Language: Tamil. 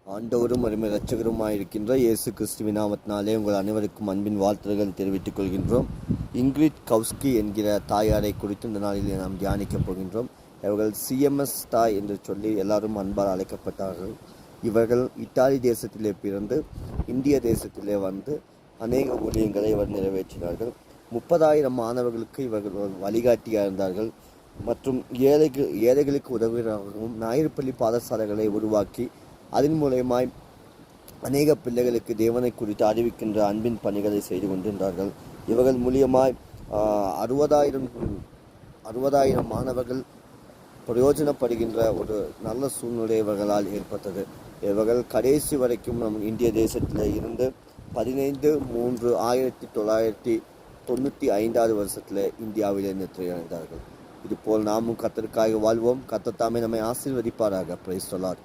ஆண்டவரும் அருமை இரட்சகருமாயிருக்கின்ற இயேசு கிறிஸ்துவின் நாமத்தினாலே உங்கள் அனைவருக்கும் அன்பின் வாழ்த்துக்கள் தெரிவித்துக் கொள்கின்றோம். இங்கிரிட் கவுஸ்கி என்கிற தாயாரை குறித்து இந்த நாளில் நாம் தியானிக்கப் போகின்றோம். இவர்கள் சிஎம்எஸ் தாய் என்று சொல்லி எல்லாரும் அன்பால் அழைக்கப்பட்டார்கள். இவர்கள் இத்தாலி தேசத்திலே பிறந்து இந்திய தேசத்திலே வந்து அநேக ஊழியங்களை இவர் நிறைவேற்றினார்கள். 30,000 மாணவர்களுக்கு இவர்கள் வழிகாட்டியாக இருந்தார்கள். மற்றும் ஏழைகளுக்கு உதவியாகவும் ஞாயிறு பாடசாலைகளை உருவாக்கி அதன் மூலமாய் அநேக பிள்ளைகளுக்கு தேவனை குறித்து அறிவிக்கின்ற அன்பின் பணிகளை செய்து கொண்டிருந்தார்கள். இவர்கள் மூலியமாய் 60,000 மாணவர்கள் பிரயோஜனப்படுகின்ற ஒரு நல்ல சூழ்நிலை இவர்களால் ஏற்பட்டது. இவர்கள் கடைசி வரைக்கும் நம் இந்திய தேசத்தில் இருந்து 15/3/1995 வருஷத்தில் இந்தியாவிலே நித்திரையடைந்தார்கள். இதுபோல் நாமும் கர்த்தருக்காக வாழ்வோம். கர்த்தர் தாமே நம்மை ஆசீர்வதிப்பாராக. Praise the Lord.